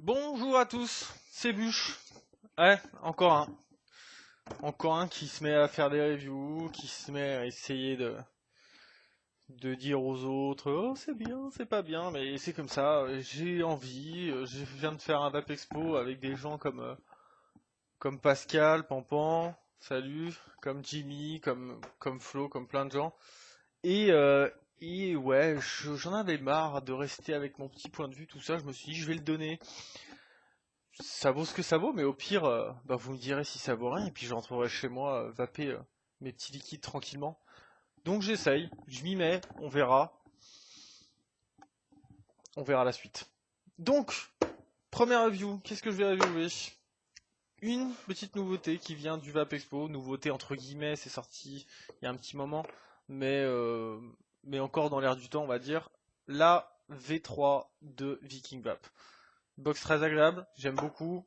Bonjour à tous, c'est Bûche. Ouais, encore un. Encore un qui se met à faire des reviews, qui se met à essayer de dire aux autres oh c'est bien, c'est pas bien, mais c'est comme ça, j'ai envie, je viens de faire un Vape Expo avec des gens comme Pascal, Pampan, salut, comme Jimmy, comme Flo, comme plein de gens. Et, euh, et ouais, j'en avais marre de rester avec mon petit point de vue, tout ça, je me suis dit je vais le donner. Ça vaut ce que ça vaut, mais au pire, bah, vous me direz si ça vaut rien, et puis je rentrerai chez moi, vaper mes petits liquides tranquillement. Donc j'essaye, je m'y mets, on verra la suite. Donc, première review, qu'est-ce que je vais reviewer? Une petite nouveauté qui vient du Vape Expo, nouveauté entre guillemets, c'est sorti il y a un petit moment, mais, euh, mais encore dans l'air du temps, on va dire, la V3 de Viking Vape. Box très agréable, j'aime beaucoup.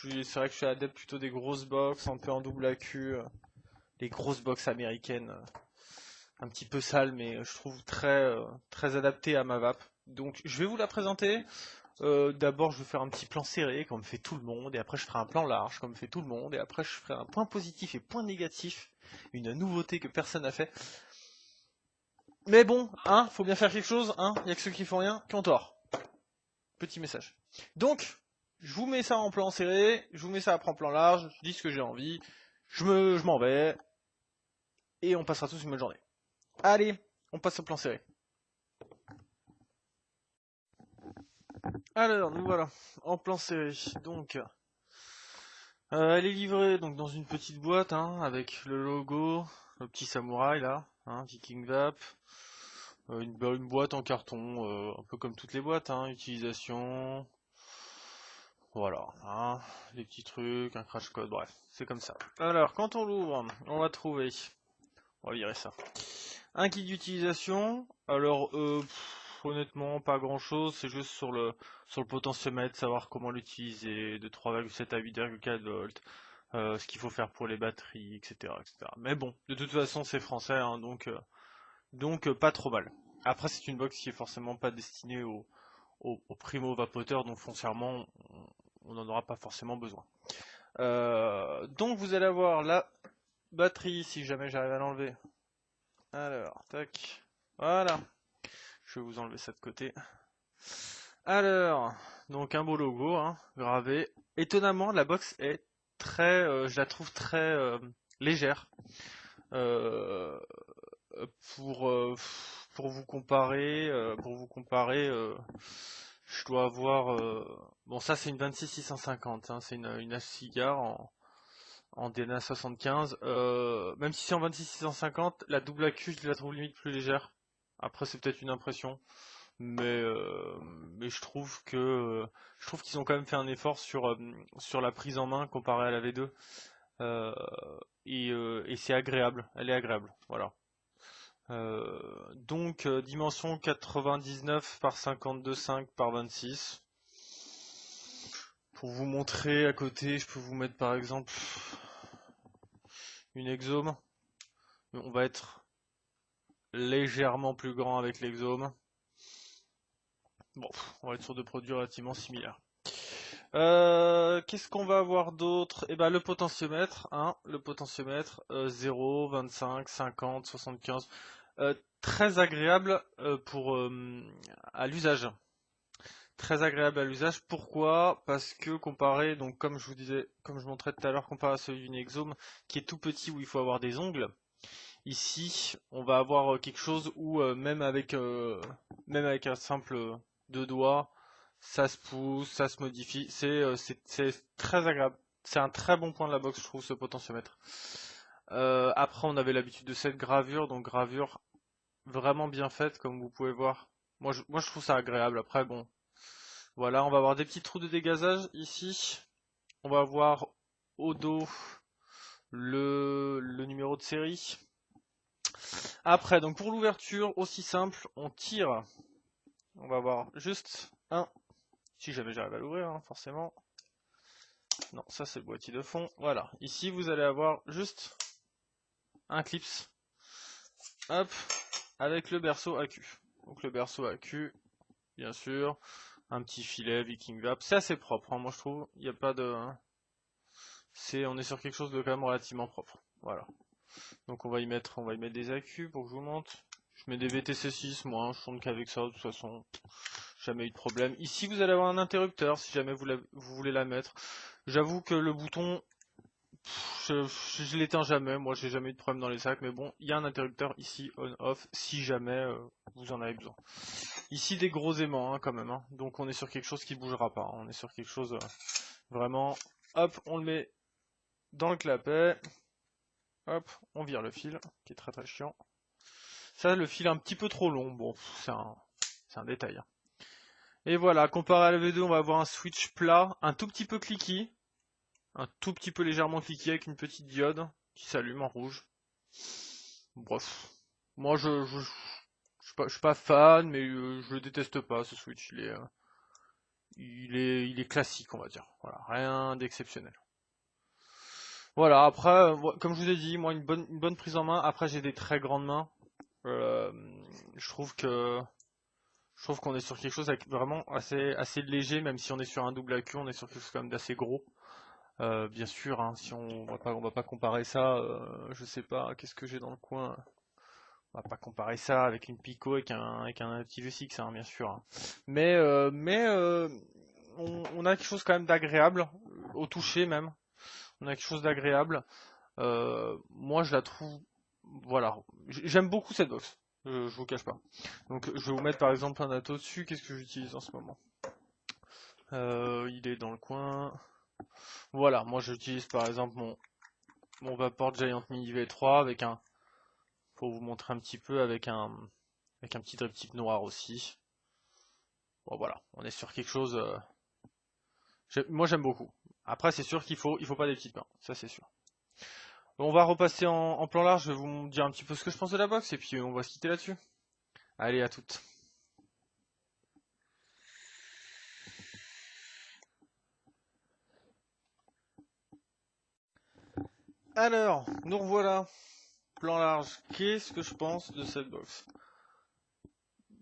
C'est vrai que je suis adepte plutôt des grosses box, un peu en double AQ, les grosses box américaines, un petit peu sales, mais je trouve très adaptées à ma vape. Donc je vais vous la présenter. D'abord je vais faire un petit plan serré, comme fait tout le monde, et après je ferai un plan large, comme fait tout le monde, et après je ferai un point positif et point négatif, une nouveauté que personne n'a fait. Mais bon, hein, faut bien faire quelque chose, hein, y a que ceux qui font rien qui ont tort. Petit message. Donc, je vous mets ça en plan serré, je vous mets ça en plan large, je dis ce que j'ai envie, je m'en vais, et on passera tous une bonne journée. Allez, on passe au plan serré. Alors, nous voilà, en plan serré. Donc, elle est livrée donc dans une petite boîte, hein, avec le logo, le petit samouraï là, hein, Viking Vape. Une boîte en carton, un peu comme toutes les boîtes, hein, utilisation. Voilà, hein, des petits trucs, un crash code, bref, c'est comme ça. Alors, quand on l'ouvre, on va trouver, on va virer ça. Un kit d'utilisation, alors honnêtement pas grand chose, c'est juste sur le potentiomètre, savoir comment l'utiliser, de 3,7 à 8,4 volts, ce qu'il faut faire pour les batteries, etc., etc. Mais bon, de toute façon c'est français, hein, donc pas trop mal. Après c'est une box qui est forcément pas destinée aux primo-vapoteurs, donc foncièrement on n'en aura pas forcément besoin. Donc vous allez avoir la batterie, si jamais j'arrive à l'enlever. Alors, tac. Voilà. Je vais vous enlever ça de côté. Alors, donc un beau logo, hein, gravé. Étonnamment, la box est je la trouve très légère. Euh, pour, euh, pour vous comparer, je dois avoir. Bon, ça c'est une 26650, hein, c'est une Ascigar en DNA 75. Même si c'est en 26650, la double AQ, je la trouve limite plus légère. Après, c'est peut-être une impression. Mais, euh, mais je trouve qu'ils ont quand même fait un effort sur la prise en main comparé à la V2. Euh, et c'est agréable, elle est agréable. Voilà. Donc dimension 99 par 52,5 par 26. Pour vous montrer à côté, je peux vous mettre par exemple une exome. On va être légèrement plus grand avec l'exome. Bon, on va être sur des produits relativement similaires. Qu'est-ce qu'on va avoir d'autre? Eh ben le potentiomètre, hein, le potentiomètre 0, 25, 50, 75, très agréable à l'usage. Très agréable à l'usage. Pourquoi? Parce que comparé, donc comme je vous disais, comme je montrais tout à l'heure, comparé à celui d'une Exome qui est tout petit où il faut avoir des ongles, ici on va avoir quelque chose où même avec un simple deux doigts, ça se pousse, ça se modifie. C'est très agréable. C'est un très bon point de la box, je trouve, ce potentiomètre. Après, on avait l'habitude de cette gravure, donc gravure vraiment bien faite, comme vous pouvez voir. Moi, je trouve ça agréable. Après, bon, voilà, on va avoir des petits trous de dégazage ici. On va avoir au dos le numéro de série. Après, donc pour l'ouverture, aussi simple, on tire. On va avoir juste un. Si j'arrive à l'ouvrir, hein, forcément. Non, ça c'est le boîtier de fond. Voilà. Ici, vous allez avoir juste un clips. Hop, avec le berceau AQ. Donc le berceau AQ, bien sûr. un petit filet Viking Vap. C'est assez propre, hein, moi je trouve. Il n'y a pas de... on est sur quelque chose de quand même relativement propre. Voilà. Donc on va y mettre des accus pour que je vous montre. Je mets des VTC6, moi, je tourne qu'avec ça, de toute façon, jamais eu de problème. Ici, vous allez avoir un interrupteur, si jamais vous voulez la mettre. J'avoue que le bouton, je l'éteins jamais, moi j'ai jamais eu de problème dans les sacs, mais bon, il y a un interrupteur ici, on-off, si jamais vous en avez besoin. Ici, des gros aimants, hein, quand même, hein. Donc on est sur quelque chose qui bougera pas, hein. On est sur quelque chose, vraiment, hop, on le met dans le clapet, hop, on vire le fil, qui est très très chiant. Ça, le fil est un petit peu trop long, bon, c'est un détail, hein. Et voilà, comparé à la V2, on va avoir un switch plat, un tout petit peu cliquis, un tout petit peu légèrement cliqué avec une petite diode qui s'allume en rouge. Bref, moi je suis pas fan, mais je le déteste pas ce switch. Il est classique, on va dire. Voilà, rien d'exceptionnel. Voilà, après, comme je vous ai dit, moi une bonne prise en main. Après, j'ai des très grandes mains. Je trouve qu'on est sur quelque chose avec vraiment assez léger, même si on est sur un double AQ, on est sur quelque chose quand même d'assez gros. Bien sûr, hein, si on va pas comparer ça, je sais pas, qu'est-ce que j'ai dans le coin. On va pas comparer ça avec une Pico avec un Active-SX, hein, bien sûr, hein. Mais on a quelque chose quand même d'agréable, au toucher même. On a quelque chose d'agréable. Moi, je la trouve, voilà, j'aime beaucoup cette box. Je vous cache pas. Donc, je vais vous mettre par exemple un Atto dessus. Qu'est-ce que j'utilise en ce moment? Il est dans le coin. Voilà, moi j'utilise par exemple mon Vapor Giant Mini V3 avec un, pour vous montrer un petit peu, avec un petit drip tip noir aussi. Bon voilà, on est sur quelque chose. Moi j'aime beaucoup. Après c'est sûr qu'il faut pas des petites mains, ça c'est sûr. On va repasser en plan large, je vais vous dire un petit peu ce que je pense de la box et puis on va se quitter là-dessus. Allez, à toutes. Alors, nous revoilà. Plan large, qu'est-ce que je pense de cette box?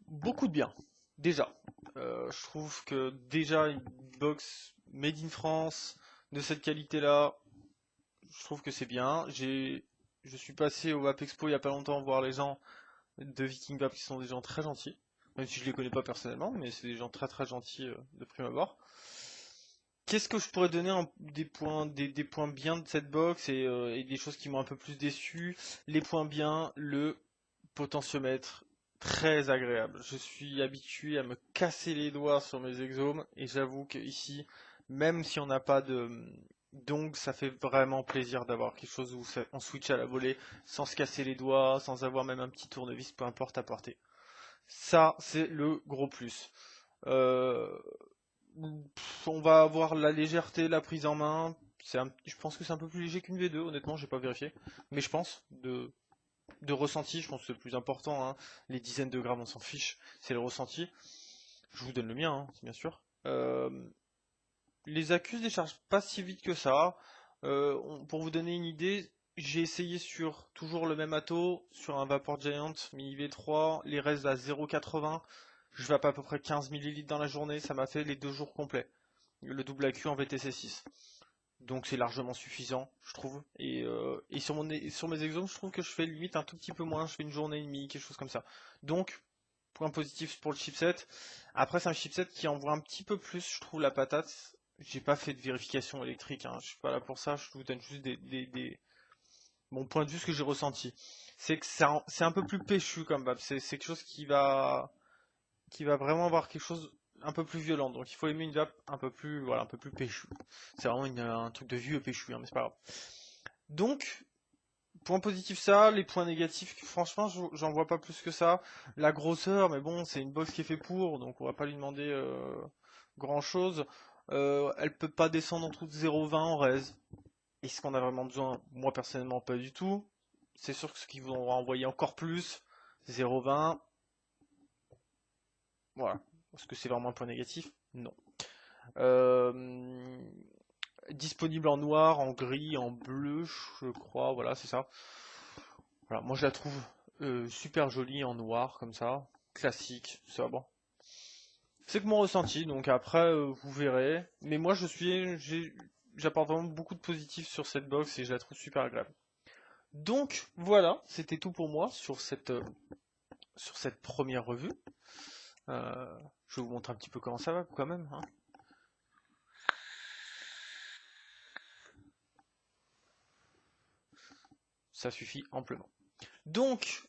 Beaucoup de bien, déjà. Je trouve que déjà une box made in France de cette qualité-là, je trouve que c'est bien. Je suis passé au Vap Expo il y a pas longtemps voir les gens de Viking Vap qui sont des gens très gentils. Même si je les connais pas personnellement, mais c'est des gens très très gentils de prime abord. Qu'est-ce que je pourrais donner des points bien de cette box et des choses qui m'ont un peu plus déçu? Les points bien, le potentiomètre, très agréable. Je suis habitué à me casser les doigts sur mes exomes et j'avoue que ici, même si on n'a pas de donc ça fait vraiment plaisir d'avoir quelque chose où on switch à la volée sans se casser les doigts, sans avoir même un petit tournevis, peu importe à porter. Ça, c'est le gros plus. Euh, on va avoir la légèreté, la prise en main. Je pense que c'est un peu plus léger qu'une V2, honnêtement, j'ai pas vérifié. Mais je pense, de ressenti, je pense que c'est le plus important, hein. Les dizaines de grammes, on s'en fiche, c'est le ressenti. Je vous donne le mien, hein, bien sûr. Les accus déchargent pas si vite que ça. Pour vous donner une idée, j'ai essayé sur toujours le même Atto, sur un Vapor Giant Mini V3, les restes à 0,80. Je vape à peu près 15 ml dans la journée, ça m'a fait les 2 jours complets. Le double AQ en VTC6. Donc c'est largement suffisant, je trouve. Et sur mes exos, je trouve que je fais limite un tout petit peu moins, je fais une journée et demie, quelque chose comme ça. Donc, point positif pour le chipset. Après, c'est un chipset qui envoie un petit peu plus, je trouve, la patate. J'ai pas fait de vérification électrique, hein. Je suis pas là pour ça, je vous donne juste mon point de vue, ce que j'ai ressenti. C'est que c'est un peu plus péchu comme vape, c'est quelque chose qui va vraiment avoir quelque chose un peu plus violent. Donc il faut aimer une vape un peu plus, voilà, un peu plus péchu. C'est vraiment un truc de vieux péchu, hein, mais c'est pas grave. Donc, point positif ça, les points négatifs, franchement, j'en vois pas plus que ça. La grosseur, mais bon, c'est une box qui est fait pour, donc on va pas lui demander grand chose. Elle peut pas descendre en dessous de 0,20 en res. Est-ce qu'on a vraiment besoin? Moi personnellement, pas du tout. C'est sûr que ce qu'ils vont envoyer encore plus, 0,20. Voilà. Est-ce que c'est vraiment un point négatif? Non. Euh, Disponible en noir, en gris, en bleu, je crois. Voilà, c'est ça. Voilà, moi je la trouve super jolie en noir, comme ça. Classique, sobre. C'est que mon ressenti, donc après vous verrez. Mais moi j'apporte vraiment beaucoup de positif sur cette box et je la trouve super agréable. Donc voilà, c'était tout pour moi sur cette première revue. Je vais vous montrer un petit peu comment ça va quand même, hein. Ça suffit amplement. Donc,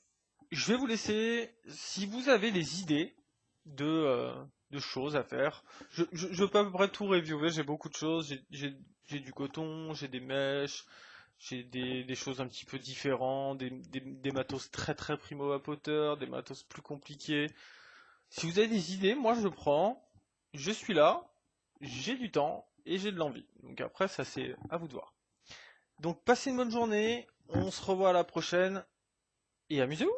je vais vous laisser, si vous avez des idées de choses à faire, je peux à peu près tout reviewer, j'ai beaucoup de choses, j'ai du coton, j'ai des mèches, j'ai des choses un petit peu différentes, des matos très très primo-vapoteurs, des matos plus compliqués. Si vous avez des idées, moi je prends, je suis là, j'ai du temps et j'ai de l'envie. Donc après, ça c'est à vous de voir. Donc passez une bonne journée, on se revoit à la prochaine et amusez-vous!